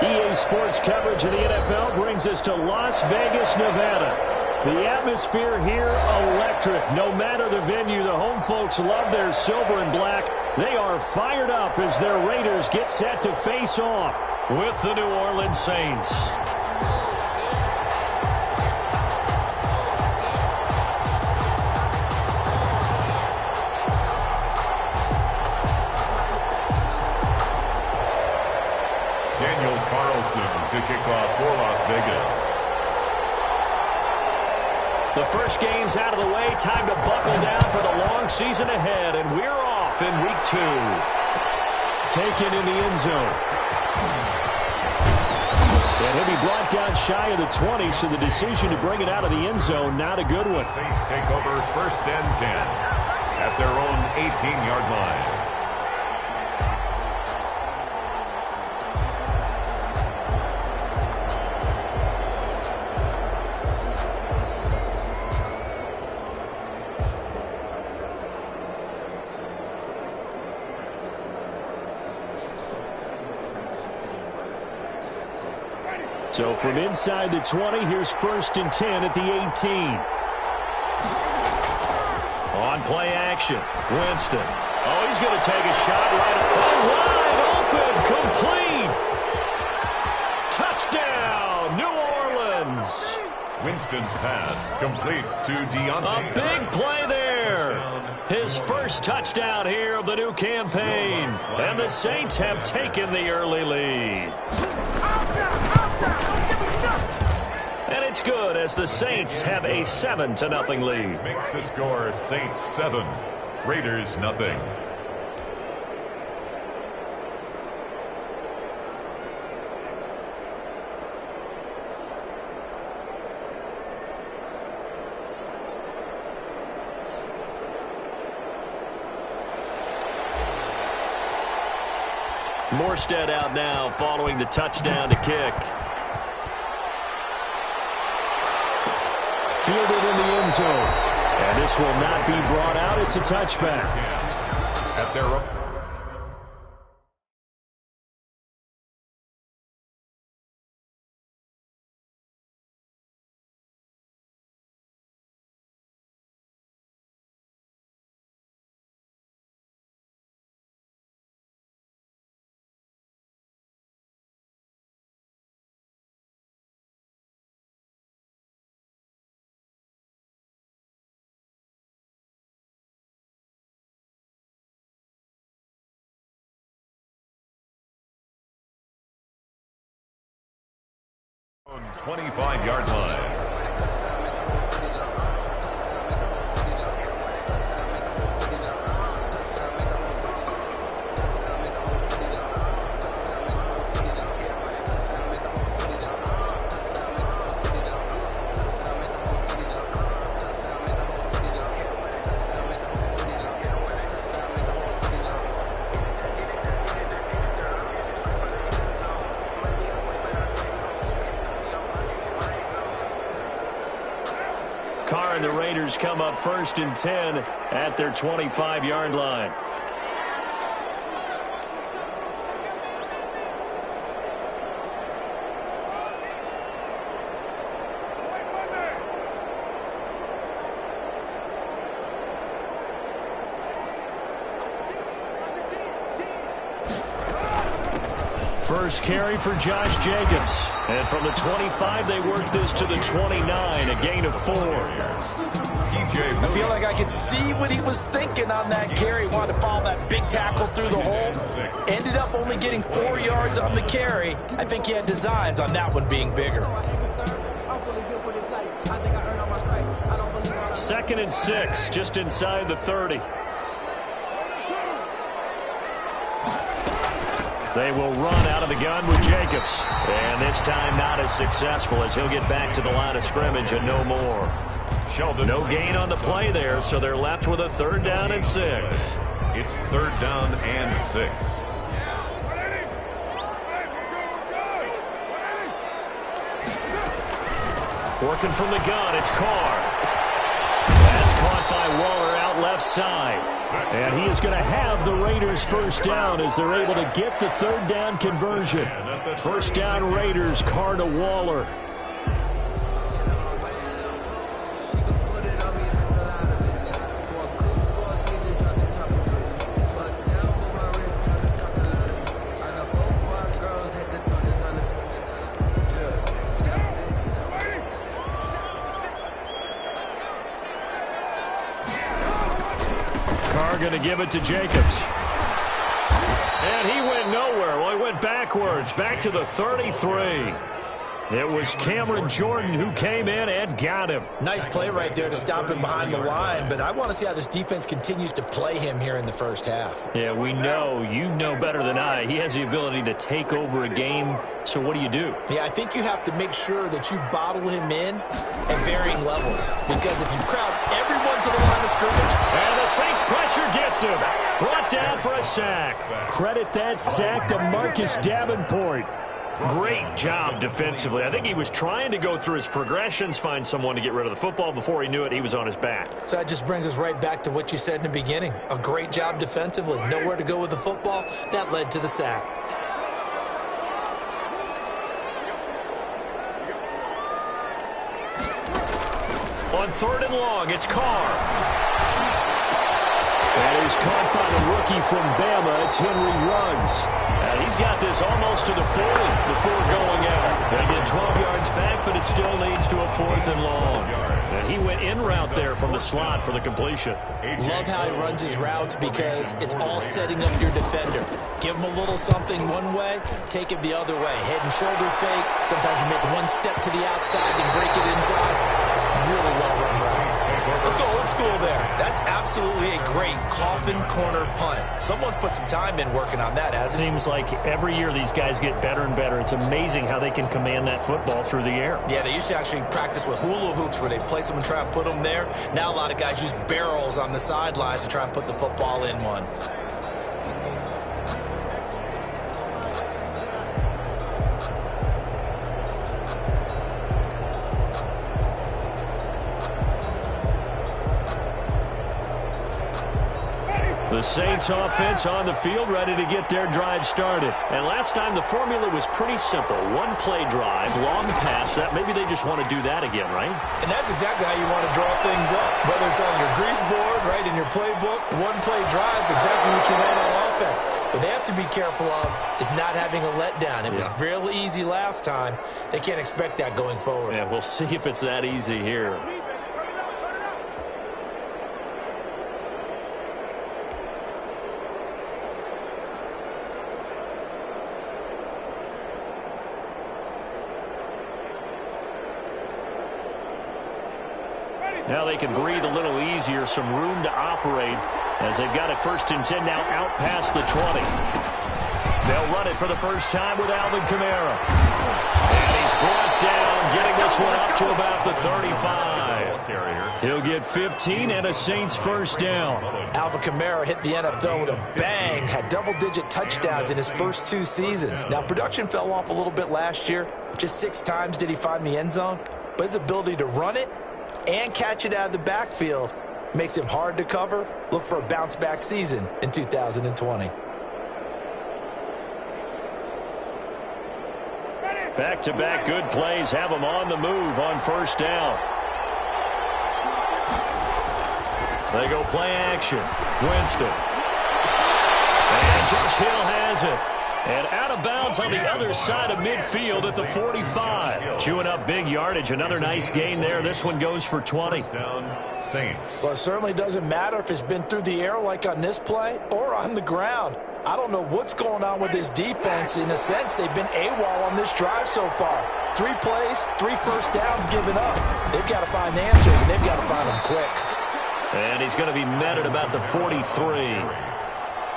EA Sports coverage of the NFL brings us to Las Vegas, Nevada. The atmosphere here, electric. No matter the venue, the home folks love their silver and black. They are fired up as their Raiders get set to face off with the New Orleans Saints. To kick off for Las Vegas. The first game's out of the way. Time to buckle down for the long season ahead, and we're off in week 2. Taken in the end zone. And he'll be brought down shy of the 20, so the decision to bring it out of the end zone, not a good one. Saints take over 1st and 10 at their own 18-yard line. So from inside the 20, here's 1st and 10 at the 18. On play action, Winston. Oh, he's going to take a shot right up. Oh, wide open, complete. Touchdown, New Orleans. Winston's pass complete to Deontay. A big play there. His first touchdown here of the new campaign. And the Saints have taken the early lead. And it's good as the Saints have a 7-0 lead. Makes the score Saints 7, Raiders nothing. Morstead out now following the touchdown to kick. Fielded in the end zone. And this will not be brought out. It's a touchback. At their own. On 25-yard line. Carr and the Raiders come up 1st and 10 at their 25-yard line. First carry for Josh Jacobs. And from the 25, they work this to the 29, a gain of 4. I feel like I could see what he was thinking on that carry. Wanted to follow that big tackle through the hole. Ended up only getting 4 yards on the carry. I think he had designs on that one being bigger. 2nd and 6, just inside the 30. They will run out of the gun with Jacobs. And this time not as successful as he'll get back to the line of scrimmage and no more. No gain on the play there, so they're left with a 3rd down and 6. It's 3rd down and 6. Working from the gun, it's Carr. That's caught by Waller out left side. And he is going to have the Raiders first down as they're able to get the third down conversion. First down Raiders, Carr to Waller. Going to give it to Jacobs. And he went nowhere. Well, he went backwards, back to the 33. It was Cameron Jordan who came in and got him. Nice play right there to stop him behind the line, but I want to see how this defense continues to play him here in the first half. Yeah, we know. You know better than I. He has the ability to take over a game, so what do you do? Yeah, I think you have to make sure that you bottle him in at varying levels, because if you crowd everyone to the line of scrimmage. And the Saints pressure gets him. Brought down for a sack. Credit that sack to Marcus Davenport. Great job defensively. I think he was trying to go through his progressions, find someone to get rid of the football. Before he knew it, he was on his back. So that just brings us right back to what you said in the beginning. A great job defensively. Nowhere to go with the football. That led to the sack. On 3rd and long, it's Carr. And he's caught by the rookie from Bama. It's Henry Ruggs. And he's got this almost to the 40 before going out. They get 12 yards back, but it still leads to a 4th and long. And he went in route there from the slot for the completion. Love how he runs his routes because it's all setting up your defender. Give him a little something one way, take it the other way. Head and shoulder fake. Sometimes you make one step to the outside and break it inside. Really well run route. Let's go old school there. That's absolutely a great coffin corner punt. Someone's put some time in working on that, hasn't it? Seems like every year these guys get better and better. It's amazing how they can command that football through the air. Yeah, they used to actually practice with hula hoops where they place them and try and put them there. Now a lot of guys use barrels on the sidelines to try and put the football in one. The Saints offense on the field, ready to get their drive started. And last time the formula was pretty simple. One play drive, long pass. That maybe they just want to do that again, right? And that's exactly how you want to draw things up. Whether it's on your grease board, right, in your playbook, one play drive is exactly what you want on offense. What they have to be careful of is not having a letdown. It was real easy last time. They can't expect that going forward. Yeah, we'll see if it's that easy here. Now they can breathe a little easier, some room to operate as they've got it 1st and 10 now out past the 20. They'll run it for the first time with Alvin Kamara. And he's brought down, getting this one up to about the 35. He'll get 15 and a Saints first down. Alvin Kamara hit the NFL with a bang, had double-digit touchdowns in his first 2 seasons. Now, production fell off a little bit last year. Just 6 times did he find the end zone. But his ability to run it and catch it out of the backfield makes him hard to cover. Look for a bounce-back season in 2020. Back-to-back good plays have him on the move on first down. They go play action. Winston. And Josh Hill has it. And out of bounds on the other side of midfield at the 45. Chewing up big yardage. Another nice gain there. This one goes for 20. Down Saints. Well, it certainly doesn't matter if it's been through the air like on this play or on the ground. I don't know what's going on with this defense. In a sense, they've been AWOL on this drive so far. 3 plays, 3 first downs given up. They've got to find answers, and they've got to find them quick. And he's going to be met at about the 43.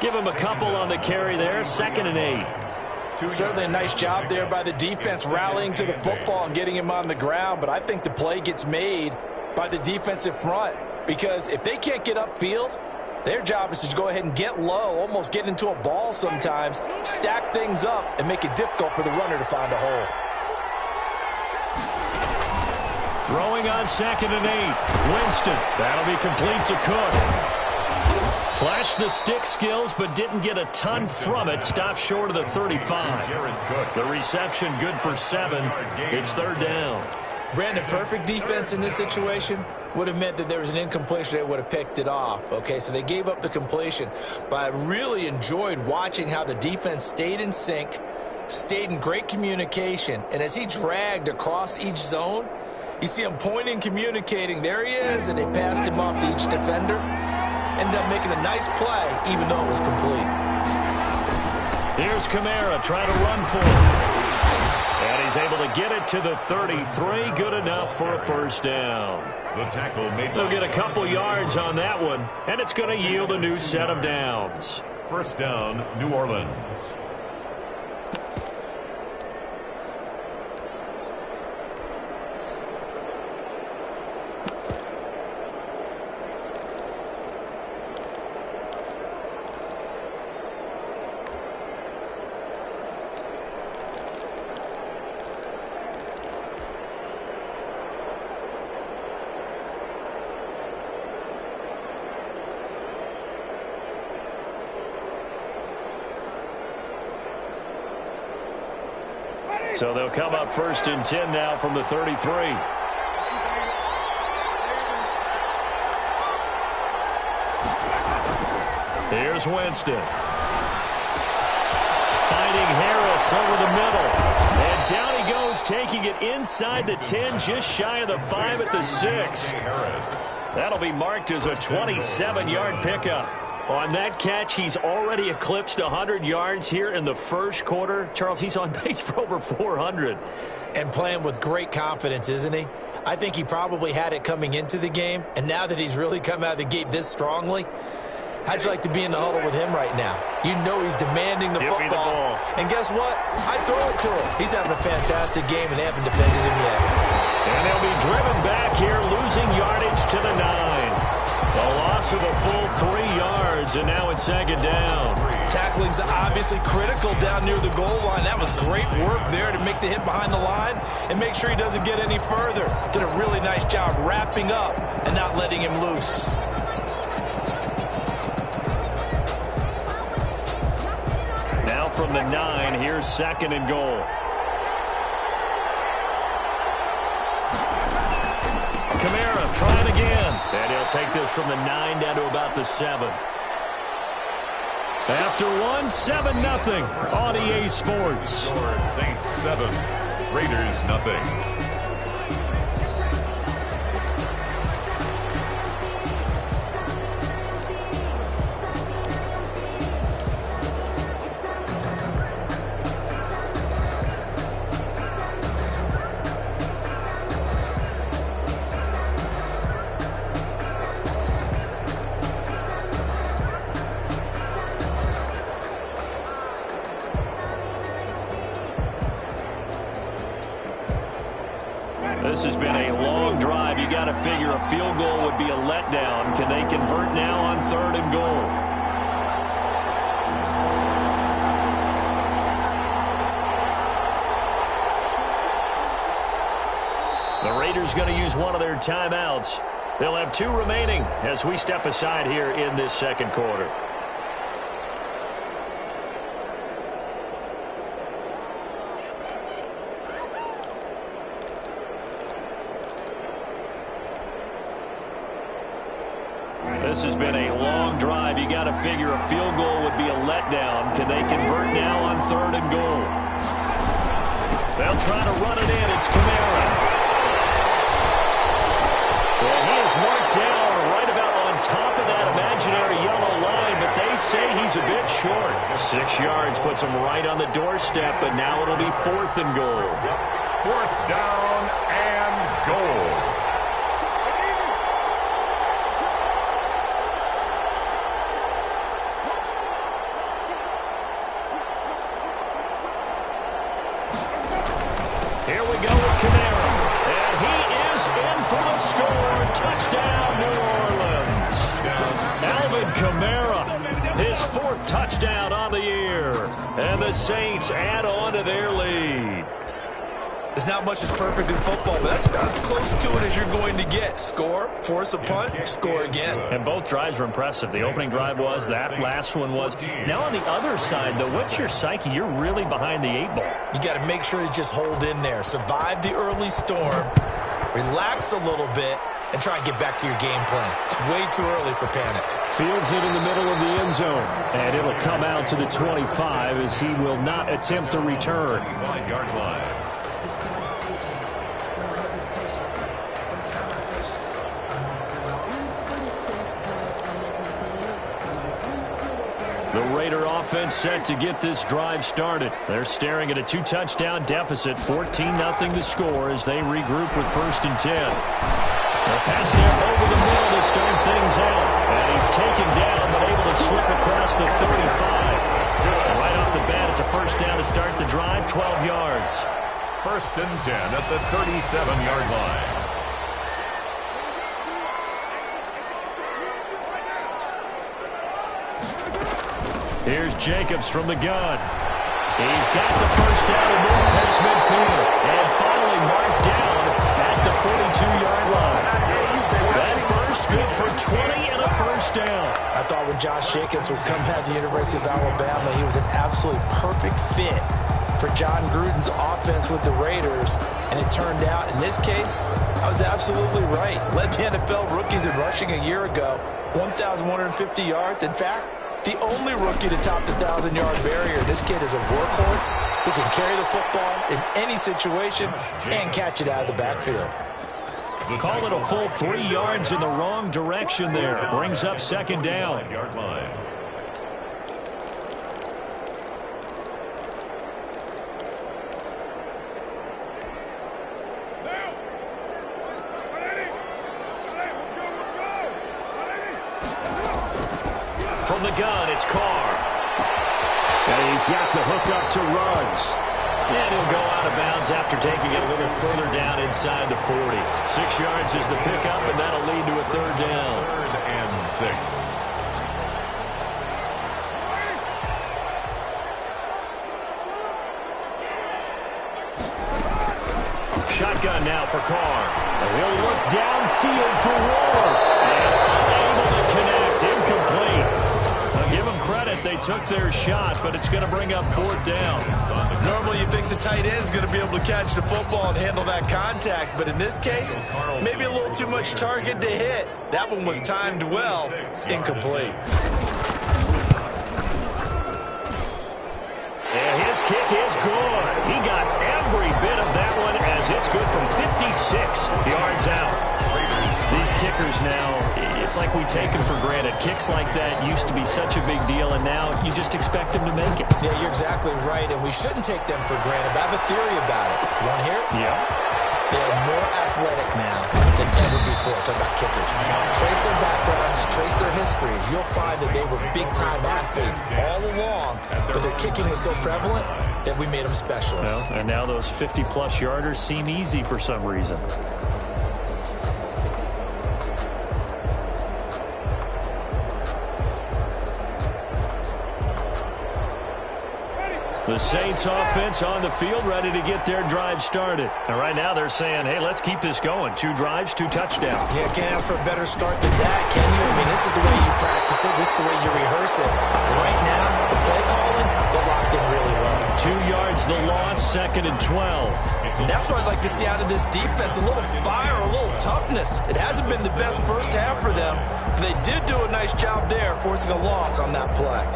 Give him a couple on the carry there. 2nd and 8. Certainly a nice job there by the defense rallying to the football and getting him on the ground. But I think the play gets made by the defensive front. Because if they can't get upfield, their job is to go ahead and get low, almost get into a ball sometimes, stack things up, and make it difficult for the runner to find a hole. Throwing on 2nd and 8. Winston. That'll be complete to Cook. Flashed the stick skills, but didn't get a ton from it. Stopped short of the 35. The reception good for 7. It's 3rd down. Brandon, perfect defense in this situation would have meant that there was an incompletion. They would have picked it off. Okay, so they gave up the completion. But I really enjoyed watching how the defense stayed in sync, stayed in great communication. And as he dragged across each zone, you see him pointing, communicating. There he is, and they passed him off to each defender. Ended up making a nice play, even though it was complete. Here's Kamara trying to run for it. And he's able to get it to the 33. Good enough for a 1st down. The tackle made. They'll get a couple yards on that one, and it's going to yield a new set of downs. 1st down, New Orleans. So they'll come up 1st and 10 now from the 33. Here's Winston. Finding Harris over the middle. And down he goes, taking it inside the 10, just shy of the 5 at the 6. That'll be marked as a 27-yard pickup. On that catch, he's already eclipsed 100 yards here in the 1st quarter. Charles, he's on pace for over 400. And playing with great confidence, isn't he? I think he probably had it coming into the game, and now that he's really come out of the gate this strongly, how'd you like to be in the huddle with him right now? You know he's demanding the football. And guess what? I throw it to him. He's having a fantastic game, and they haven't defended him yet. And they'll be driven back here, losing yardage to the 9. A loss of a full 3 yards, and now it's 2nd down. Tackling's obviously critical down near the goal line. That was great work there to make the hit behind the line and make sure he doesn't get any further. Did a really nice job wrapping up and not letting him loose. Now from the 9, here's 2nd and goal. Kamara trying again. And he'll take this from the 9 down to about the 7. After 7-0 on EA Sports. Saints 7, Raiders 0. This has been a long drive. You got to figure a field goal would be a letdown. Can they convert now on 3rd and goal? The Raiders going to use one of their timeouts. They'll have 2 remaining as we step aside here in this 2nd quarter. This has been a long drive. You got to figure a field goal would be a letdown. Can they convert now on 3rd and goal? They'll try to run it in. It's Kamara. Well, he is marked down right about on top of that imaginary yellow line, but they say he's a bit short. 6 yards puts him right on the doorstep, but now it'll be 4th and goal. 4th down and goal. Here we go with Kamara. And he is in for the score. Touchdown, New Orleans. Alvin Kamara, his 4th touchdown on the year. And the Saints add on to their lead. There's not much is perfect in football, but that's about as close to it as you're going to get. Score, force a punt, score again. And both drives were impressive. The opening drive was, that last one was. Now on the other side, though, what's your psyche? You're really behind the 8 ball. You got to make sure you just hold in there. Survive the early storm, relax a little bit, and try and get back to your game plan. It's way too early for panic. Fields it in the middle of the end zone, and it'll come out to the 25 as he will not attempt to return. 5-yard line. The Raider offense set to get this drive started. They're staring at a 2-touchdown deficit, 14-0 to score as they regroup with 1st and 10. They'll pass there over the middle to start things out. And he's taken down, but able to slip across the 35. And right off the bat, it's a 1st down to start the drive, 12 yards. 1st and 10 at the 37-yard line. Here's Jacobs from the gun. He's got the 1st down and moving past midfield. And finally marked down at the 42-yard line. That burst good for 20 and a 1st down. I thought when Josh Jacobs was coming out of the University of Alabama, he was an absolutely perfect fit for John Gruden's offense with the Raiders. And it turned out, in this case, I was absolutely right. Led the NFL rookies in rushing a year ago, 1,150 yards. In fact, the only rookie to top the 1,000-yard barrier. This kid is a workhorse who can carry the football in any situation and catch it out of the backfield. Call it a full 3 yards in the wrong direction there. Brings up 2nd down. 5-yard line. From the gun, it's Carr. And he's got the hook up to Ruggs. And he'll go out of bounds after taking it a little further down inside the 40. 6 yards is the pickup, and that'll lead to a 3rd down. 3rd and 6. Shotgun now for Carr. And he'll look downfield for Waller. And unable to connect. Incomplete. I'll give them credit. They took their shot, but it's going to bring up 4th down. Normally you think the tight end's going to be able to catch the football and handle that contact, but in this case, maybe a little too much target to hit. That one was timed well. Incomplete. And his kick is good. He got every bit of that one as it's good from 56 yards out. These kickers now, it's like we take them for granted. Kicks like that used to be such a big deal, and now you just expect them to make it. Yeah, you're exactly right, and we shouldn't take them for granted, but I have a theory about it. You want to hear it? Yeah. They are more athletic now than ever before. Talk about kickers. Trace their backgrounds, trace their histories. You'll find that they were big-time athletes all along, but their kicking was so prevalent that we made them specialists. Well, and now those 50-plus yarders seem easy for some reason. The Saints offense on the field, ready to get their drive started. And right now they're saying, hey, let's keep this going. 2 drives, 2 touchdowns. Yeah, can't ask for a better start than that, can you? I mean, this is the way you practice it. This is the way you rehearse it. Right now, the play calling, they're locked in really well. 2 yards the loss, 2nd and 12. And that's what I'd like to see out of this defense, a little fire, a little toughness. It hasn't been the best first half for them, but they did do a nice job there, forcing a loss on that play.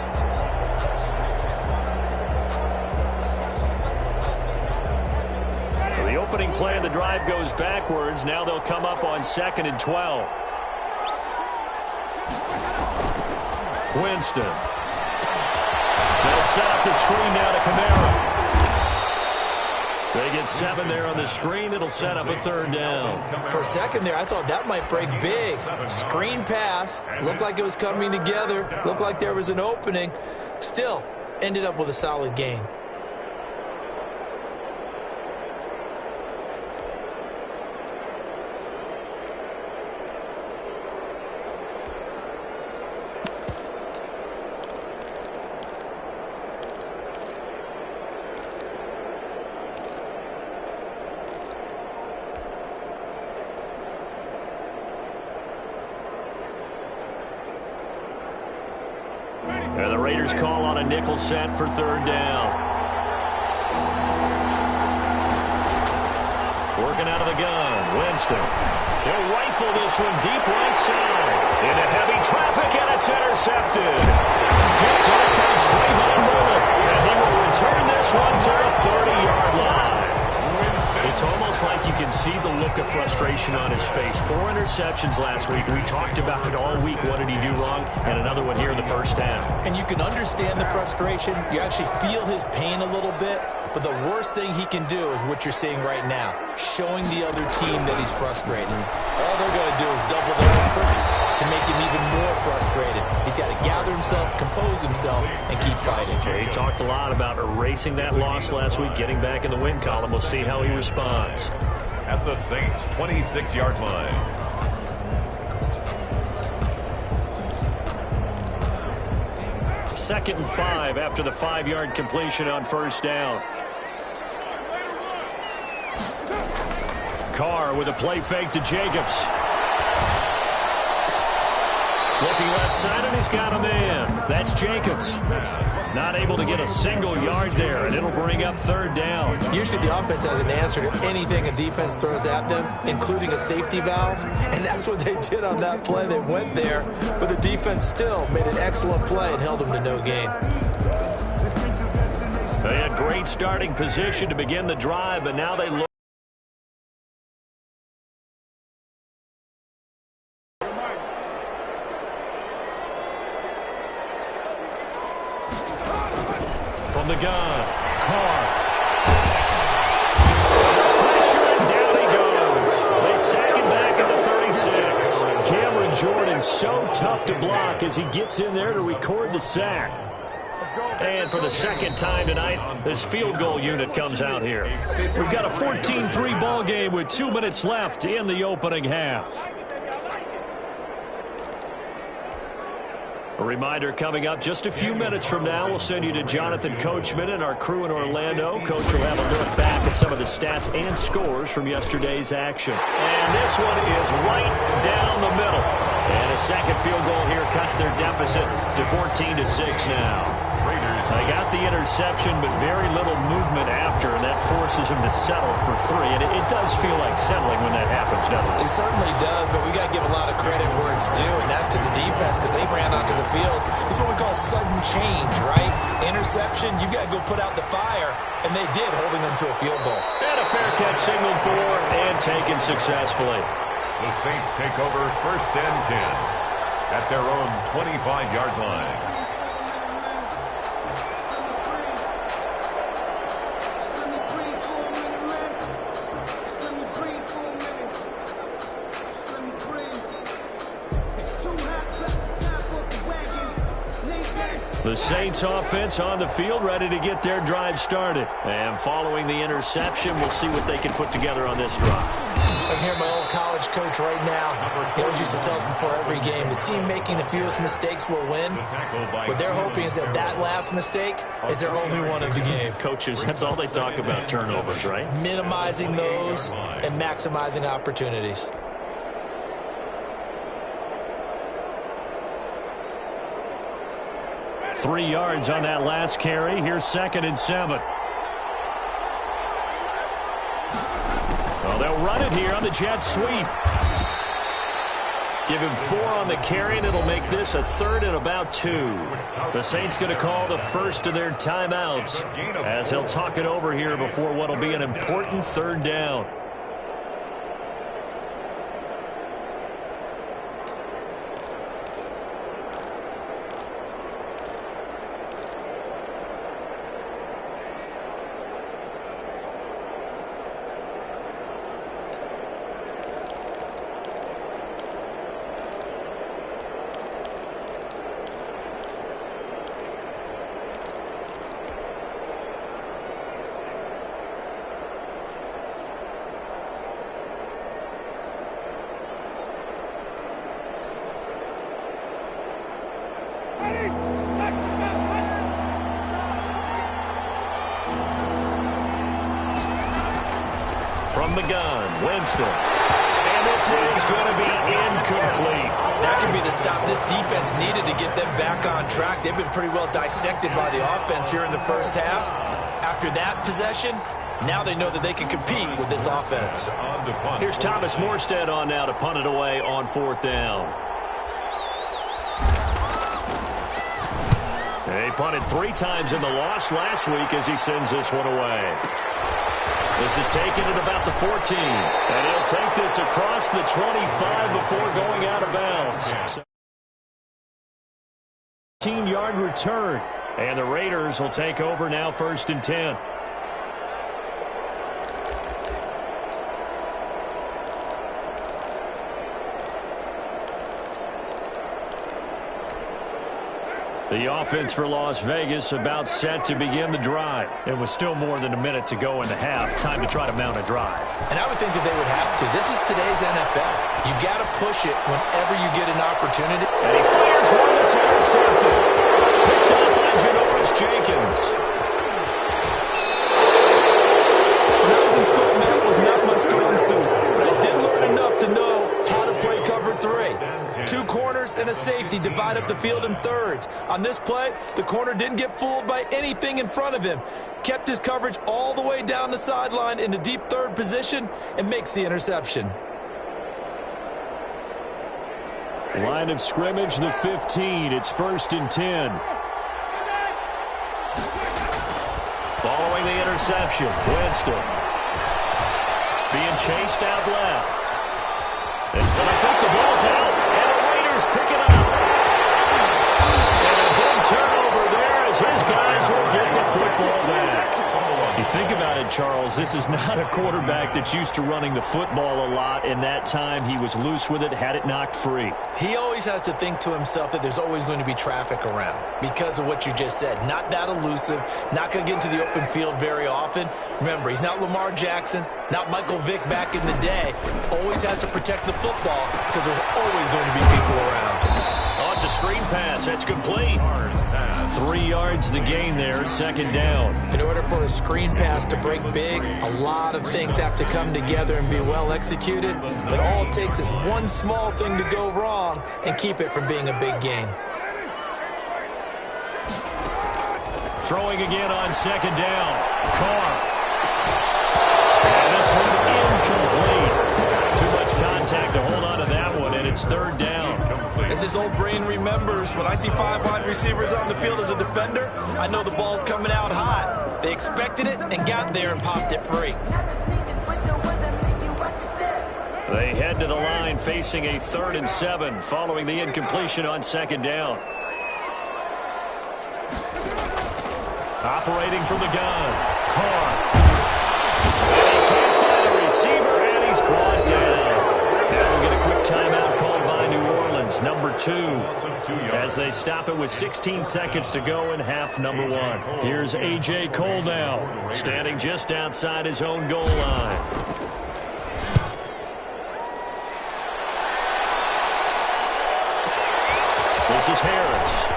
The opening play of the drive goes backwards. Now they'll come up on 2nd and 12. Winston. They'll set up the screen now to Kamara. They get 7 there on the screen. It'll set up a 3rd down. For a second there, I thought that might break big. Screen pass. Looked like it was coming together. Looked like there was an opening. Still, ended up with a solid game. Coach's call on a nickel set for third down. Working out of the gun, Winston. He'll rifle this one deep right side. Into heavy traffic, and it's intercepted. Picked up by Trayvon Mullen. And he will return this one to the 30-yard line. It's almost like you can see the look of frustration on his face. 4 interceptions last week. We talked about it all week. What did he do wrong? And another one here in the first half. And you can understand the frustration. You actually feel his pain a little bit. But the worst thing he can do is what you're seeing right now, showing the other team that he's frustrated. All they're going to do is double their efforts to make him even more frustrated. He's got to gather himself, compose himself, and keep fighting. He talked a lot about erasing that loss last week, getting back in the win column. We'll see how he responds. At the Saints' 26-yard line. Second and 5 after the 5-yard completion on first down. Carr with a play fake to Jacobs. Looking left side, and he's got a man. That's Jacobs. Not able to get a single yard there, and it'll bring up third down. Usually the offense has an answer to anything a defense throws at them, including a safety valve. And that's what they did on that play. They went there, but the defense still made an excellent play and held them to no gain. They had great starting position to begin the drive, but now they look. From the gun, Carr. Pressure, and down he goes. They sack him back at the 36. Cameron Jordan so tough to block as he gets in there to record the sack. And for the second time tonight, this field goal unit comes out here. We've got a 14-3 ball game with 2 minutes left in the opening half. A reminder coming up just a few minutes from now, we'll send you to Jonathan Coachman and our crew in Orlando. Coach will have a look back at some of the stats and scores from yesterday's action. And this one is right down the middle. And a second field goal here cuts their deficit to 14-6 now. They got the interception, but very little movement after, and that forces him to settle for 3. And it does feel like settling when that happens, doesn't it? It certainly does, but we got to give a lot of credit where it's due, and that's to the defense because they ran onto the field. This is what we call sudden change, right? Interception, you've got to go put out the fire, and they did, holding them to a field goal. And a fair catch signaled for and taken successfully. The Saints take over first and 10 at their own 25-yard line. The Saints offense on the field, ready to get their drive started. And following the interception, we'll see what they can put together on this drive. I hear my old college coach right now. He always used to tell us before every game, the team making the fewest mistakes will win. What they're hoping is that that last mistake is their only one of the game. Coaches, that's all they talk about, turnovers, right? Minimizing those and maximizing opportunities. 3 yards on that last carry. Here's 2nd and 7. Well, they'll run it here on the jet sweep. Give him 4 on the carry, and it'll make this a 3rd and about 2. The Saints going to call the first of their timeouts as he'll talk it over here before what will be an important 3rd down. From the gun, Winston. And And this is going to be incomplete. That could be the stop this defense needed to get them back on track. They've been pretty well dissected by the offense here in the first half. After that possession, now they know that they can compete with this offense. Here's Thomas Morstead on now to punt it away on 4th down. He punted 3 times in the loss last week as he sends this one away. This is taken at about the 14. And he'll take this across the 25 before going out of bounds. 15-yard return. And the Raiders will take over now 1st and 10. The offense for Las Vegas about set to begin the drive. It was still more than a minute to go in the half. Time to try to mount a drive. And I would think that they would have to. This is today's NFL. You got to push it whenever you get an opportunity. And he fires one that's intercepted. Picked up by Janoris Jenkins. When I was in school, math was not my strong suit. But I did learn enough to know how to play cover 3. 2 corners and a safety divide up the field in thirds. On this play, the corner didn't get fooled by anything in front of him. Kept his coverage all the way down the sideline in the deep third position and makes the interception. Line of scrimmage, the 15. It's 1st and 10. Following the interception, Winston. Being chased out left. And I think the ball's out. Pick it up. And a big turnover there as his guys will get the football back. You think about it, Charles, this is not a quarterback that's used to running the football a lot. In that time, he was loose with it, had it knocked free. He always has to think to himself that there's always going to be traffic around because of what you just said. Not that elusive, not going to get into the open field very often. Remember, he's not Lamar Jackson, not Michael Vick back in the day. Always has to protect the football because there's always going to be people around. Oh, it's a screen pass. That's complete. 3 yards the gain there, 2nd down. In order for a screen pass to break big, a lot of things have to come together and be well executed. But all it takes is one small thing to go wrong and keep it from being a big gain. Throwing again on 2nd down. Carr. And this one incomplete. Too much contact to hold on to that one, and it's 3rd down. As his old brain remembers, when I see 5 wide receivers on the field as a defender, I know the ball's coming out hot. They expected it and got there and popped it free. They head to the line facing a 3rd and 7 following the incompletion on 2nd down. Operating from the gun, Carr. And he can't find a receiver, and he's brought down. Now we'll get a quick timeout called by New Orleans, number 2, as they stop it with 16 seconds to go in half number 1. Here's A.J. Cole now, standing just outside his own goal line. This is Harris.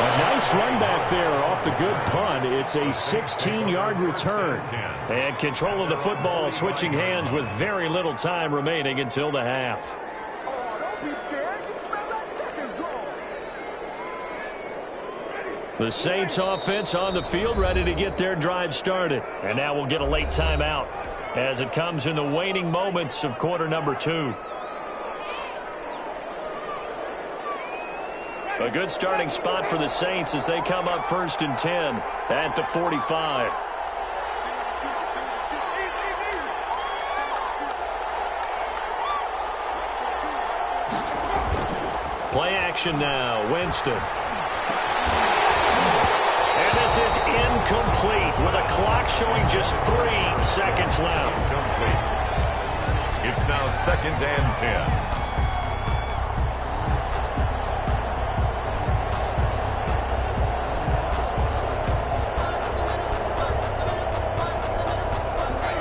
A nice run back there off the good punt. It's a 16-yard return. And control of the football switching hands with very little time remaining until the half. The Saints offense on the field ready to get their drive started. And now we'll get a late timeout as it comes in the waning moments of quarter number 2. A good starting spot for the Saints as they come up 1st and 10 at the 45. Play action now, Winston. And this is incomplete with a clock showing just 3 seconds left. Complete. It's now 2nd and 10.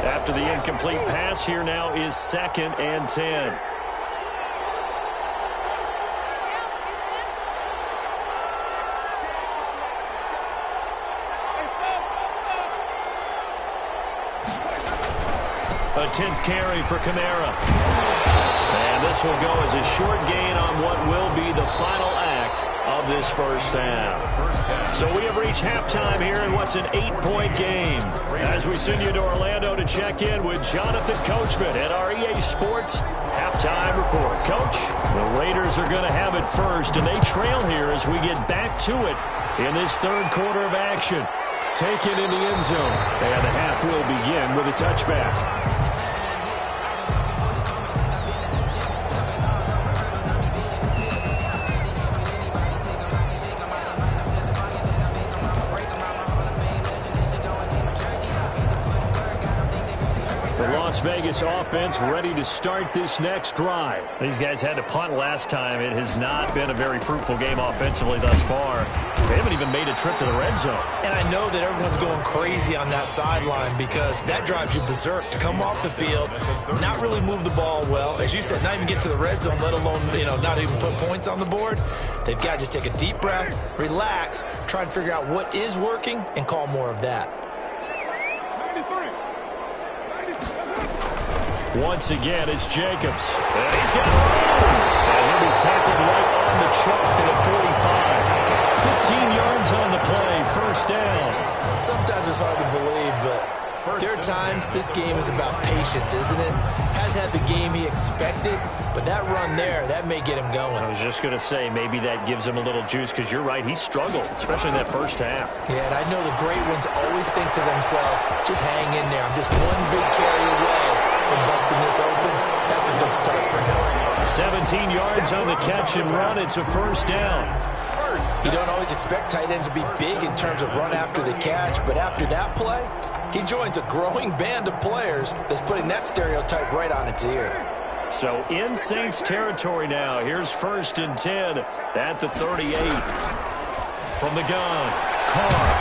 After the incomplete pass, here now is 2nd and 10. A 10th carry for Kamara. And this will go as a short gain on what will be the final act of this first half. So we have reached halftime here in what's an 8-point game. As we send you to Orlando to check in with Jonathan Coachman at our EA Sports halftime report. Coach, the Raiders are going to have it first, and they trail here as we get back to it in this third quarter of action. Taken in the end zone, and the half will begin with a touchback. Las Vegas offense ready to start this next drive. These guys had to punt last time. It has not been a very fruitful game offensively thus far. They haven't even made a trip to the red zone. And I know that everyone's going crazy on that sideline because that drives you berserk to come off the field, not really move the ball well. As you said, not even get to the red zone, let alone, not even put points on the board. They've got to just take a deep breath, relax, try and figure out what is working and call more of that. Once again, it's Jacobs. And he's got room. And he'll be tackled right on the chalk at a 45. 15 yards on the play, first down. Sometimes it's hard to believe, but there are times this game is about patience, isn't it? Has had the game he expected, but that run there, that may get him going. I was just going to say, maybe that gives him a little juice, because you're right, he struggled, especially in that first half. Yeah, and I know the great ones always think to themselves, just hang in there. I'm just one big carry away from busting this open. That's a good start for him. 17 yards on the catch and run. It's a first down. You don't always expect tight ends to be big in terms of run after the catch, but after that play, he joins a growing band of players that's putting that stereotype right on its ear. So in Saints territory now. Here's 1st and 10 at the 38. From the gun, Carr.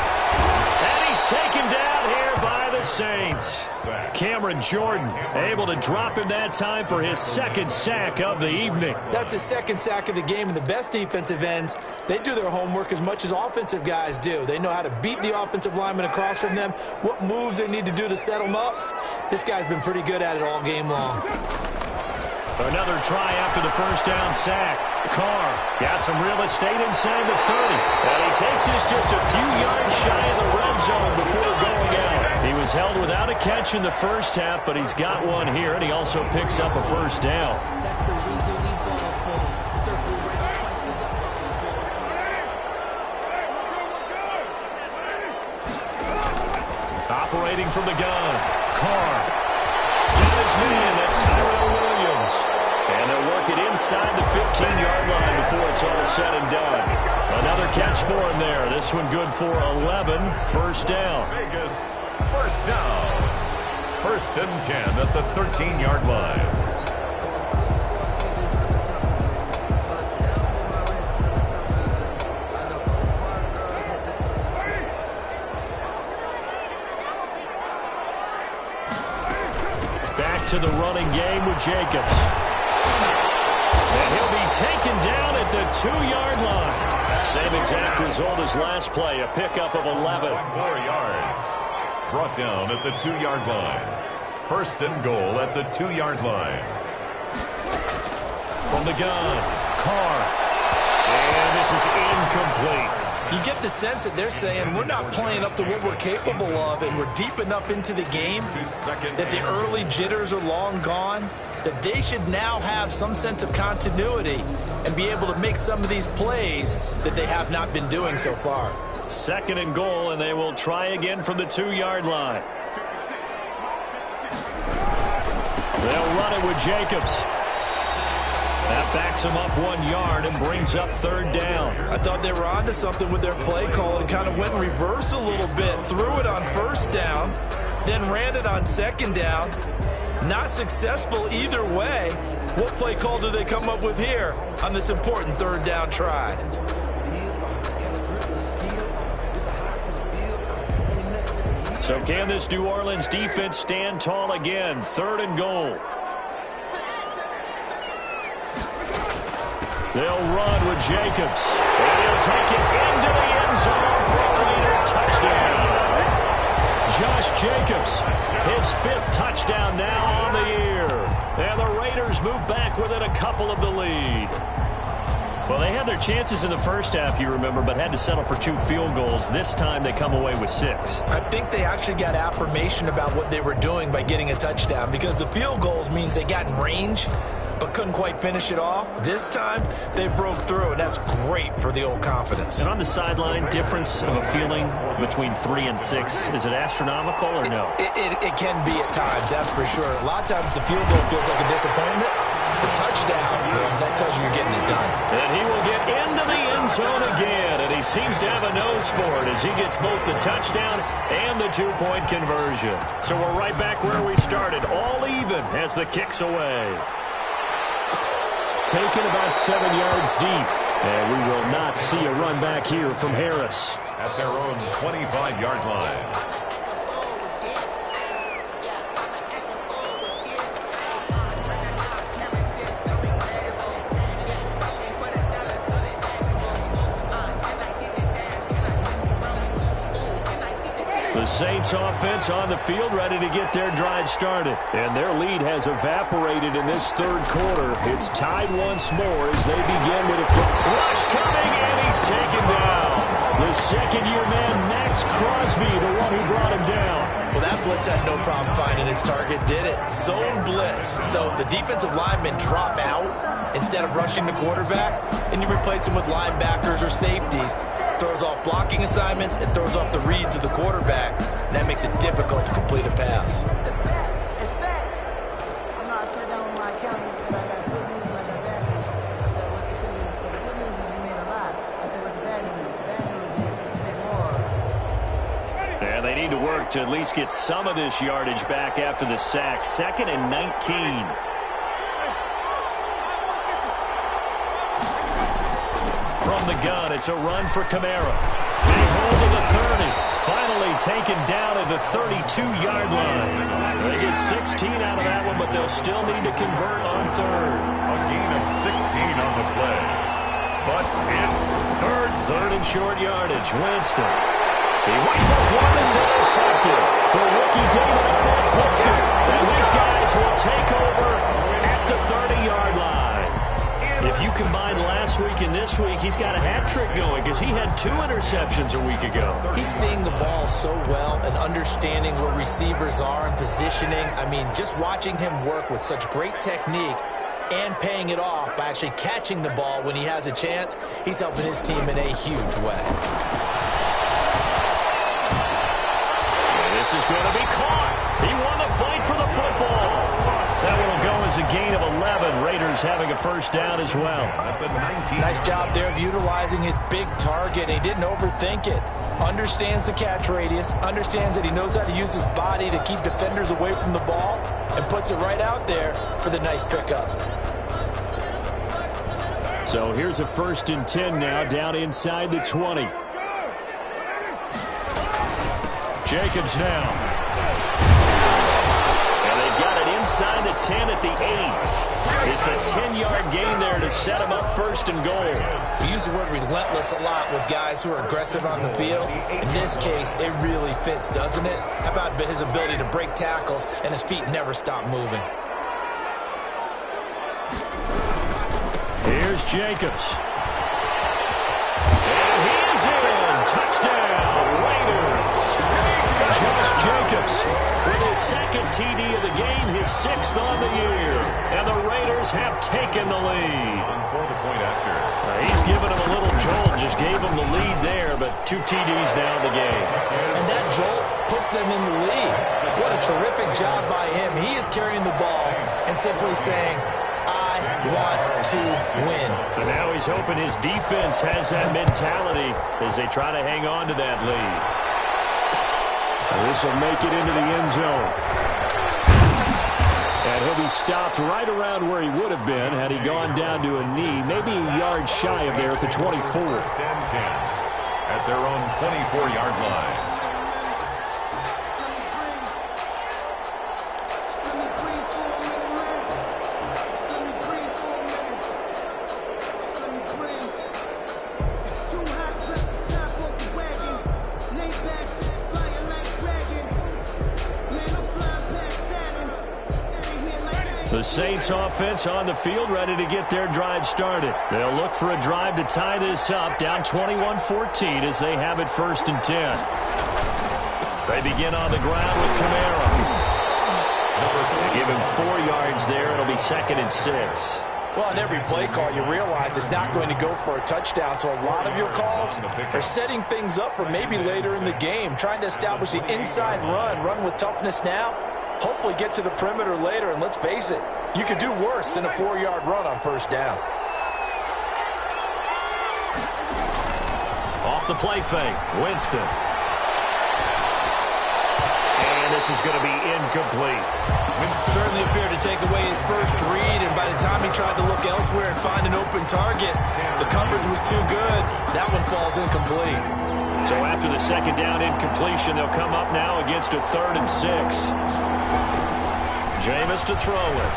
And he's taken down here by the Saints. Cameron Jordan able to drop him that time for his second sack of the evening. That's his second sack of the game, and the best defensive ends, they do their homework as much as offensive guys do. They know how to beat the offensive lineman across from them, what moves they need to do to set them up. This guy's been pretty good at it all game long. Another try after the first down sack. Carr got some real estate inside the 30. And he takes this just a few yards shy of the red zone before going out. He was held without a catch in the first half, but he's got one here, and he also picks up a first down. Operating from the gun, Carr. Got his man, that's Tyrell Williams. And they'll work it inside the 15-yard line before it's all said and done. Another catch for him there. This one good for 11. First down. Vegas, first down. 1st and 10 at the 13-yard line. To the running game with Jacobs. And he'll be taken down at the 2-yard line. Same exact result as last play, a pickup of 11. 4 yards. Brought down at the 2-yard line. 1st and goal at the 2-yard line. From the gun, Carr. And this is incomplete. You get the sense that they're saying we're not playing up to what we're capable of, and we're deep enough into the game that the early jitters are long gone, that they should now have some sense of continuity and be able to make some of these plays that they have not been doing so far. 2nd and goal, and they will try again from the 2-yard line. They'll run it with Jacobs. That backs him up 1 yard and brings up 3rd down. I thought they were onto something with their play call and kind of went in reverse a little bit. Threw it on 1st down, then ran it on 2nd down. Not successful either way. What play call do they come up with here on this important 3rd down try? So can this New Orleans defense stand tall again? 3rd and goal. They'll run with Jacobs. And he'll take it into the end zone for a later touchdown. Josh Jacobs, his 5th touchdown now on the year. And the Raiders move back within a couple of the lead. Well, they had their chances in the first half, you remember, but had to settle for 2 field goals. This time they come away with 6. I think they actually got affirmation about what they were doing by getting a touchdown, because the field goals means they got in range but couldn't quite finish it off. This time, they broke through, and that's great for the old confidence. And on the sideline, difference of a feeling between 3 and 6, is it astronomical or no? It can be at times, that's for sure. A lot of times the field goal feels like a disappointment. The touchdown, well, that tells you you're getting it done. And he will get into the end zone again, and he seems to have a nose for it as he gets both the touchdown and the 2-point conversion. So we're right back where we started, all even as the kick's away. Taken about 7 yards deep, and we will not see a run back here from Harris. At their own 25-yard line. The Saints offense on the field, ready to get their drive started. And their lead has evaporated in this 3rd quarter. It's tied once more as they begin with a rush coming, and he's taken down. The 2nd-year man, Max Crosby, the one who brought him down. Well, that blitz had no problem finding its target, did it? Zone blitz. So the defensive linemen drop out instead of rushing the quarterback, and you replace them with linebackers or safeties. Throws off blocking assignments and throws off the reads of the quarterback, and that makes it difficult to complete a pass. And they need to work to at least get some of this yardage back after the sack. 2nd and 19. From the gun, it's a run for Kamara. They hold to the 30. Finally taken down at the 32-yard line. They get 16 out of that one, but they'll still need to convert on 3rd. A gain of 16 on the play. But it's 3rd and short yardage. Winston. He rifles one that's intercepted. The rookie David Arnett picks it. And these guys will take over at the 30-yard line. If you combine last week and this week, he's got a hat trick going because he had 2 interceptions a week ago. He's seeing the ball so well and understanding where receivers are and positioning. I mean, just watching him work with such great technique and paying it off by actually catching the ball when he has a chance, he's helping his team in a huge way. This is going to be caught. He won the fight for the football. That one will go as a gain of 11. Raiders having a first down as well. Nice job there of utilizing his big target. He didn't overthink it. Understands the catch radius. Understands that he knows how to use his body to keep defenders away from the ball. And puts it right out there for the nice pickup. So here's a 1st and 10 now down inside the 20. Jacobs now. Inside the 10 at the 8. It's a 10-yard gain there to set him up 1st and goal. We use the word relentless a lot with guys who are aggressive on the field. In this case, it really fits, doesn't it? How about his ability to break tackles and his feet never stop moving? Here's Jacobs. And he is in. Touchdown, Raiders. Josh Jacobs with his 2nd TD of the game, his 6th on the year. And the Raiders have taken the lead. for the point after. He's given him a little jolt, just gave him the lead there, but 2 TDs now in the game. And that jolt puts them in the lead. What a terrific job by him. He is carrying the ball and simply saying, I want to win. And now he's hoping his defense has that mentality as they try to hang on to that lead. This will make it into the end zone. And he'll be stopped right around where he would have been had he gone down to a knee, maybe a yard shy of there at the 24. At their own 24-yard line. The Saints offense on the field, ready to get their drive started. They'll look for a drive to tie this up, down 21-14 as they have it 1st and 10. They begin on the ground with Kamara. They give him 4 yards there. It'll be 2nd and 6. Well, on every play call, you realize it's not going to go for a touchdown. So a lot of your calls are setting things up for maybe later in the game, trying to establish the inside run with toughness now, hopefully get to the perimeter later. And let's face it, you could do worse than a 4-yard run on 1st down. Off the play fake, Winston. And this is going to be incomplete. Certainly appeared to take away his first read, and by the time he tried to look elsewhere and find an open target, the coverage was too good. That one falls incomplete. So after the 2nd down incompletion, they'll come up now against a 3rd and 6. Jameis to throw it.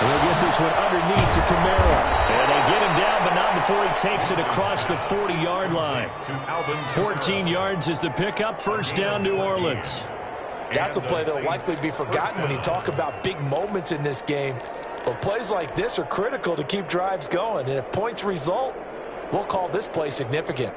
We'll get this one underneath to Kamara. And they get him down, but not before he takes it across the 40-yard line. 14 yards is the pickup. 1st down, New Orleans. That's a play that will likely be forgotten when you talk about big moments in this game. But plays like this are critical to keep drives going. And if points result, we'll call this play significant.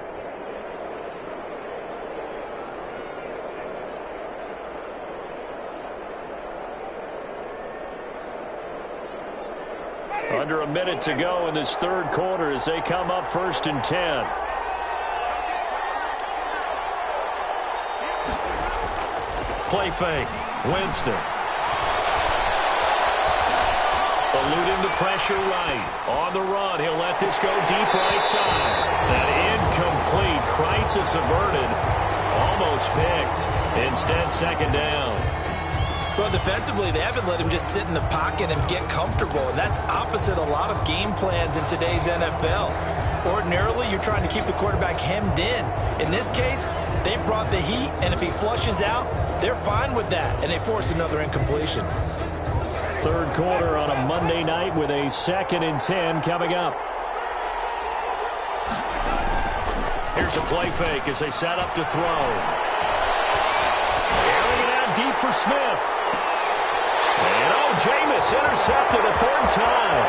Under a minute to go in this 3rd quarter as they come up 1st and 10. Play fake. Winston. Eluding the pressure right. On the run, he'll let this go deep right side. An incomplete. Crisis averted. Almost picked. Instead, 2nd down. Well, defensively, they haven't let him just sit in the pocket and get comfortable. And that's opposite a lot of game plans in today's NFL. Ordinarily, you're trying to keep the quarterback hemmed in. In this case, they brought the heat, and if he flushes out, they're fine with that, and they force another incompletion. 3rd quarter on a Monday night with a 2nd and 10 coming up. Here's a play fake as they set up to throw. Airing it out deep for Smith. And Jameis intercepted a 3rd time.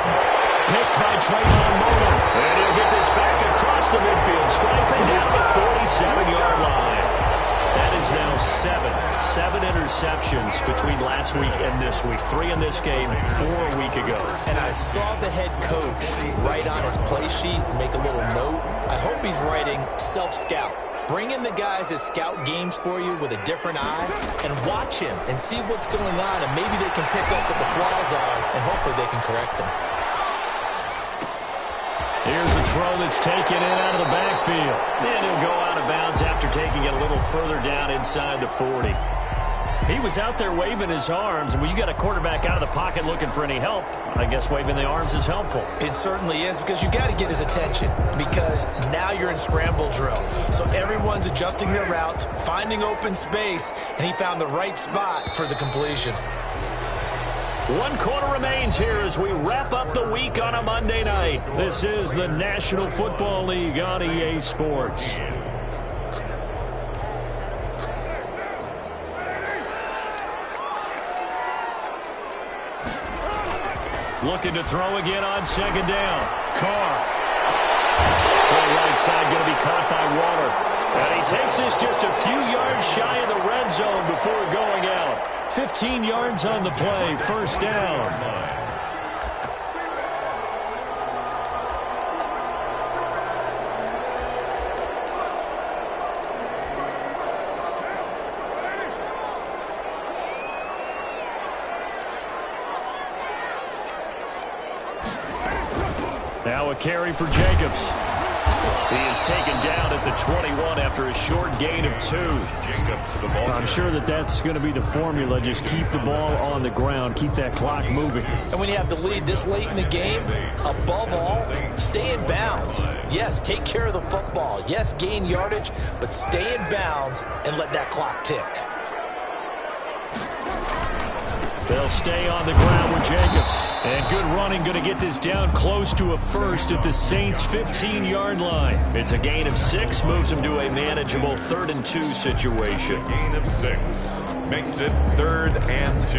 Picked by Trayvon Mullen. And he'll get this back across the midfield stripe and down the 47-yard line. That is now 7 interceptions between last week and this week. 3 in this game, 4 a week ago. And I saw the head coach write on his play sheet and make a little note. I hope he's writing self-scout. Bring in the guys that scout games for you with a different eye and watch him and see what's going on, and maybe they can pick up what the flaws are, and hopefully they can correct them. Here's a throw that's taken in out of the backfield. And he'll go out of bounds after taking it a little further down inside the 40. He was out there waving his arms, and when you got a quarterback out of the pocket looking for any help, I guess waving the arms is helpful. It certainly is, because you got to get his attention, because now you're in scramble drill. So everyone's adjusting their routes, finding open space, and he found the right spot for the completion. 1 quarter remains here as we wrap up the week on a Monday night. This is the National Football League on EA Sports. Looking to throw again on 2nd down. Carr. Full right side going to be caught by Waller. And he takes this just a few yards shy of the red zone before going out. 15 yards on the play, 1st down. Now a carry for Jacobs. He is taken down at the 21 after a short gain of 2. I'm sure that's going to be the formula. Just keep the ball on the ground. Keep that clock moving. And when you have the lead this late in the game, above all, stay in bounds. Yes, take care of the football. Yes, gain yardage, but stay in bounds and let that clock tick. They'll stay on the ground with Jacobs. And good running, going to get this down close to a first at the Saints' 15-yard line. It's a gain of 6, moves them to a manageable 3rd and 2 situation. Gain of 6 makes it 3rd and 2.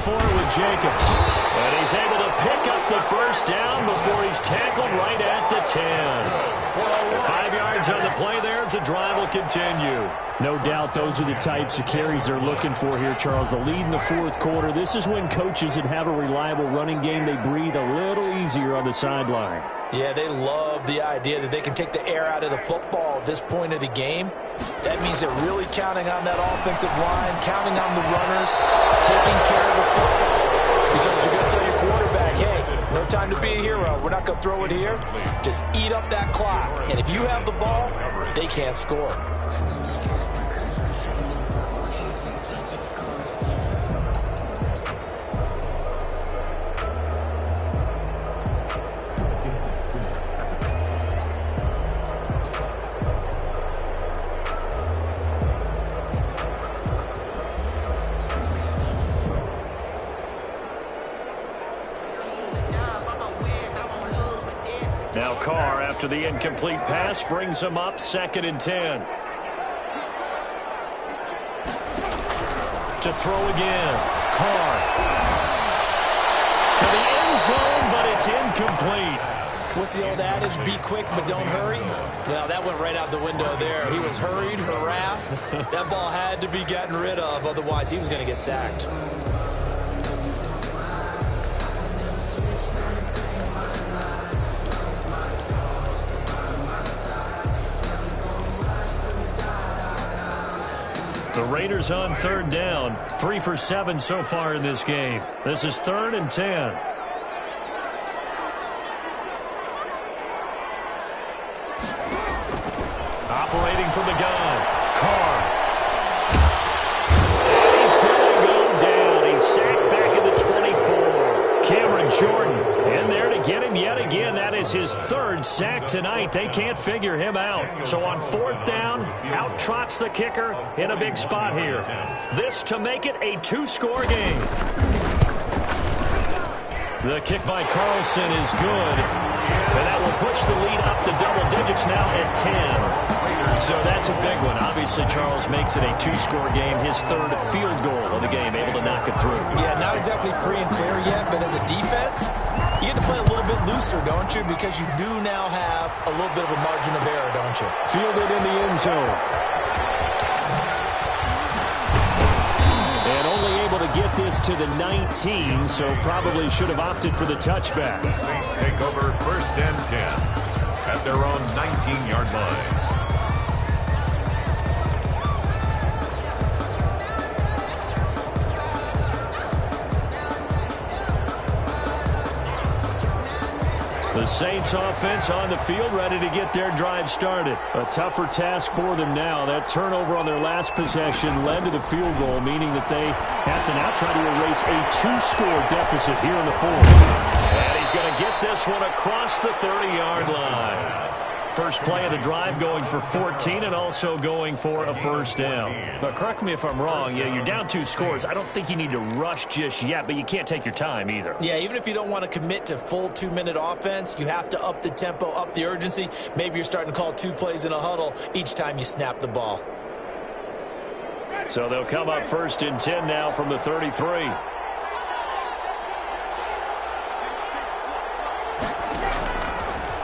for it with Jacobs. And he's able to pick up the first down before he's tackled right at the 10. 5 yards on the play there as the drive will continue. No doubt those are the types of carries they're looking for here, Charles. The lead in the fourth quarter. This is when coaches that have a reliable running game, they breathe a little easier on the sideline. Yeah, they love the idea that they can take the air out of the football at this point of the game. That means they're really counting on that offensive line, counting on the runners, taking care of the football. Because you're going to tell your quarterback, hey, no time to be a hero. We're not going to throw it here. Just eat up that clock. And if you have the ball, they can't score. Now Carr, after the incomplete pass, brings him up 2nd and 10. To throw again. Carr. To the end zone, but it's incomplete. What's the old adage? Be quick, but don't hurry. Well, that went right out the window there. He was hurried, harassed. That ball had to be gotten rid of, otherwise he was going to get sacked. The Raiders on 3rd down. 3 for 7 so far in this game. This is 3rd and 10. Operating from the gun. Carr. He's going to go down. He's sacked back in the 24. Cameron Jordan in there to get him yet again. That is his 3rd sack tonight. They can't figure him out. So on 4th down, out trots the kicker in a big spot here. This to make it a 2-score game. The kick by Carlson is good. And that will push the lead up to double digits now at 10. So that's a big one. Obviously, Charles makes it a 2-score game. His 3rd field goal of the game, able to knock it through. Yeah, not exactly free and clear yet, but as a defense, you get to play a little bit looser, don't you? Because you do now have a little bit of a margin of error, don't you? Fielded in the end zone. And only able to get this to the 19, so probably should have opted for the touchback. The Saints take over 1st and 10 at their own 19-yard line. The Saints offense on the field, ready to get their drive started. A tougher task for them now. That turnover on their last possession led to the field goal, meaning that they have to now try to erase a 2-score deficit here in the 4th. And he's going to get this one across the 30-yard line. First play of the drive going for 14 and also going for a 1st down. But correct me if I'm wrong. Yeah, you're down 2 scores. I don't think you need to rush just yet, but you can't take your time either. Yeah, even if you don't want to commit to full 2-minute offense, you have to up the tempo, up the urgency. Maybe you're starting to call 2 plays in a huddle each time you snap the ball. So they'll come up 1st and 10 now from the 33.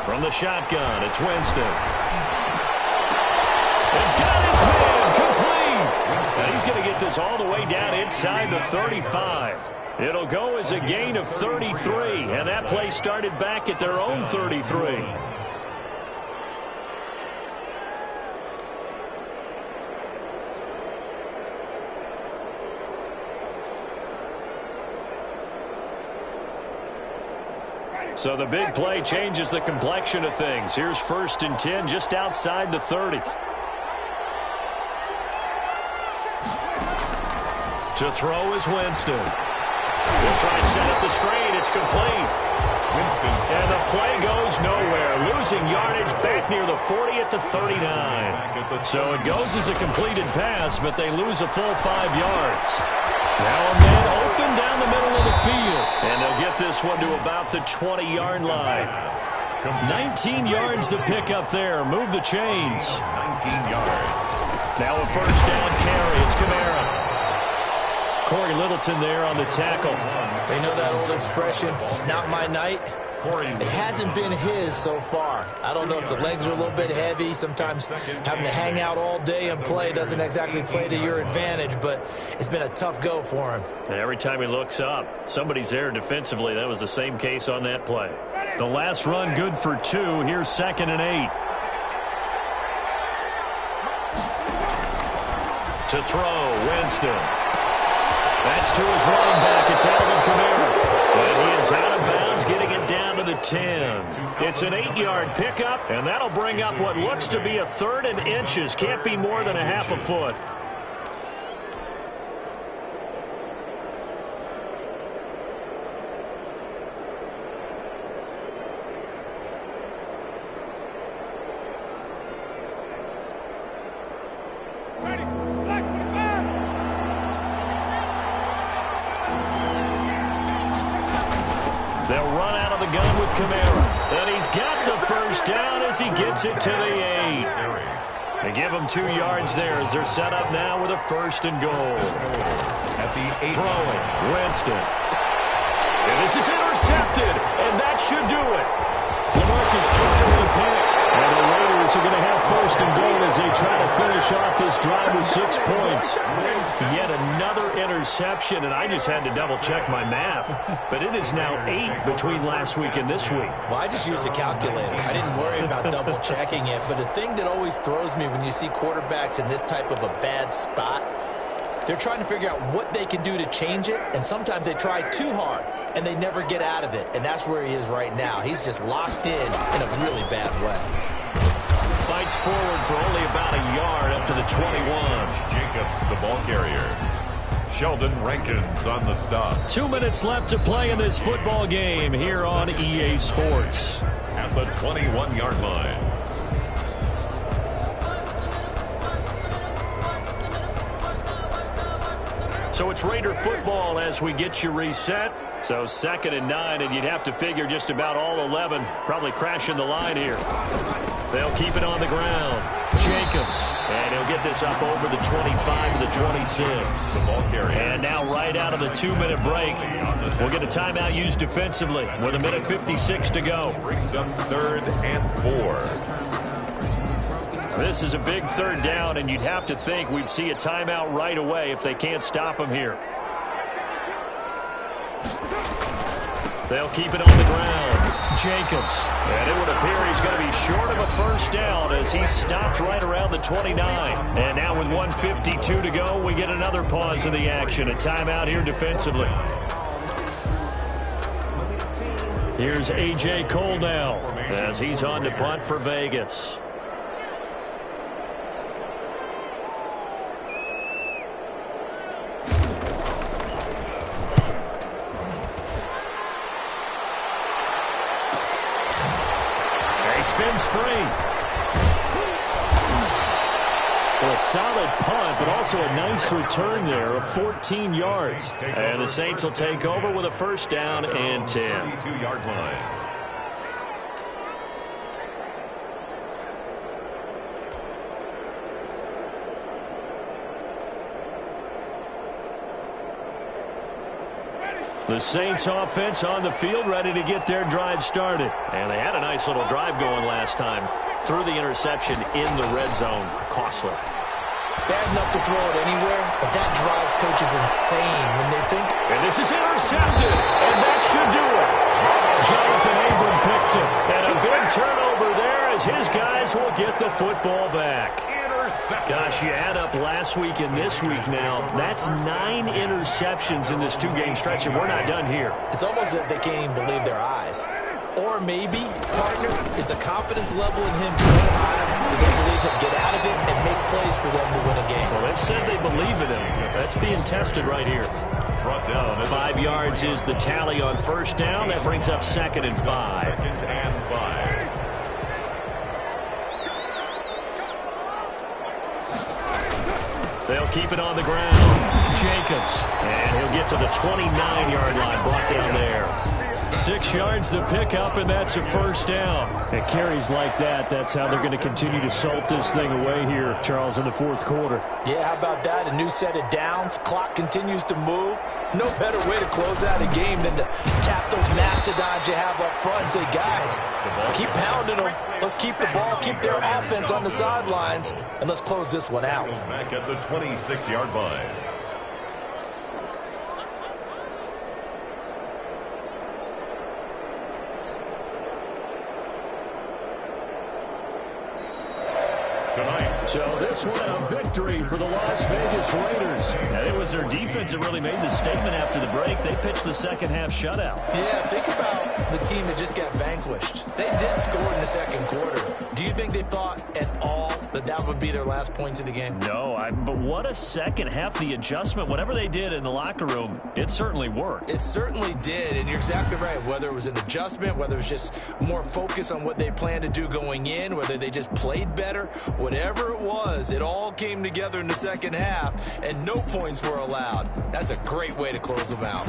From the shotgun, it's Winston. And got his man complete. And he's going to get this all the way down inside the 35. It'll go as a gain of 33, and that play started back at their own 33. So the big play changes the complexion of things. Here's 1st and 10 just outside the 30. To throw is Winston. He'll try and set up the screen. It's complete. Winston's and the play goes nowhere. Losing yardage back near the 40 at the 39. So it goes as a completed pass, but they lose a full 5 yards. Now a man open down the middle of the field. And they'll get this one to about the 20-yard line. 19 yards to pick up there. Move the chains. 19 yards. Now a 1st down carry. It's Kamara. Corey Littleton there on the tackle. They know that old expression, it's not my night. It hasn't been his so far. I don't know if the legs are a little bit heavy. Sometimes having to hang out all day and play doesn't exactly play to your advantage, but it's been a tough go for him. And every time he looks up, somebody's there defensively. That was the same case on that play. The last run good for 2. Here's 2nd and 8. To throw, Winston. That's to his running back. It's Alvin Kamara. And he is out of bounds, getting it down to the 10. It's an 8-yard pickup, and that'll bring up what looks to be a 3rd and inches. Can't be more than a half a foot. They'll run out of the gun with Kamara. And he's got the first down as he gets it to the 8. They give him 2 yards there as they're set up now with a 1st and goal. At the 8. Throwing, Winston. And this is intercepted, and that should do it. LaMarcus Joyner with a pick. And the Raiders are going to have 1st and goal as they try to finish off this drive with 6 points. Yet another interception, and I just had to double-check my math. But it is now 8 between last week and this week. Well, I just used a calculator. I didn't worry about double-checking it. But the thing that always throws me when you see quarterbacks in this type of a bad spot, they're trying to figure out what they can do to change it, and sometimes they try too hard, and they never get out of it. And that's where he is right now. He's just locked in a really bad way. Fights forward for only about a yard up to the 21. Jacobs, the ball carrier. Sheldon Rankins on the stop. 2 minutes left to play in this football game here on EA Sports. At the 21-yard line. So it's Raider football as we get you reset. So 2nd and 9, and you'd have to figure just about all 11 probably crashing the line here. They'll keep it on the ground. Jacobs, and he'll get this up over the 25 to the 26. The ball carrier. And now right out of the 2-minute break, we'll get a timeout used defensively with 1:56 to go. Brings up 3rd and 4. This is a big 3rd down, and you'd have to think we'd see a timeout right away if they can't stop him here. They'll keep it on the ground. Jacobs. And it would appear he's going to be short of a 1st down as he stopped right around the 29. And now with 1:52 to go, we get another pause of the action. A timeout here defensively. Here's A.J. Cole now as he's on to punt for Vegas. Spins free. Well, a solid punt, but also a nice return there of 14 yards. And the Saints will take over with a 1st down and 10. 22-yard line. The Saints offense on the field, ready to get their drive started. And they had a nice little drive going last time. Threw the interception in the red zone. Costly. Bad enough to throw it anywhere, but that drives coaches insane when they think. And this is intercepted, and that should do it. Jonathan Abram picks it. And a big turnover there as his guys will get the football back. Gosh, you add up last week and this week now, that's 9 interceptions in this 2-game stretch, and we're not done here. It's almost as if they can't even believe their eyes. Or maybe, partner, is the confidence level in him so high that they believe he'll get out of it and make plays for them to win a game. Well, they've said they believe in him. That's being tested right here. Brought down. 5 yards is the tally on 1st down. That brings up 2nd and 5. 2nd and 5. They'll keep it on the ground. Jacobs. And he'll get to the 29-yard line, brought down there. 6 yards the pickup, and that's a first down. And carries like that, that's how they're going to continue to salt this thing away here, Charles, in the fourth quarter. Yeah, how about that? A new set of downs. Clock continues to move. No better way to close out a game than to tap those mastodons you have up front and say, guys, keep pounding them. Let's keep the ball, keep their offense on the sidelines, and let's close this one out. Back at the 26-yard line. So this one a victory for the Las Vegas Raiders. And it was their defense that really made the statement after the break. They pitched the second half shutout. Yeah, think about the team that just got vanquished. They did score in the second quarter. Do you think they thought at all that that would be their last points of the game? No, but what a second half. The adjustment, whatever they did in the locker room, it certainly worked. It certainly did, and you're exactly right. Whether it was an adjustment, whether it was just more focus on what they planned to do going in, whether they just played better, whatever it was, it all came together in the second half, and no points were allowed. That's a great way to close them out.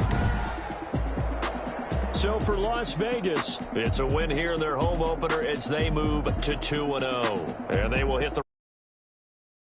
So for Las Vegas, it's a win here in their home opener as they move to 2-0. And they will hit the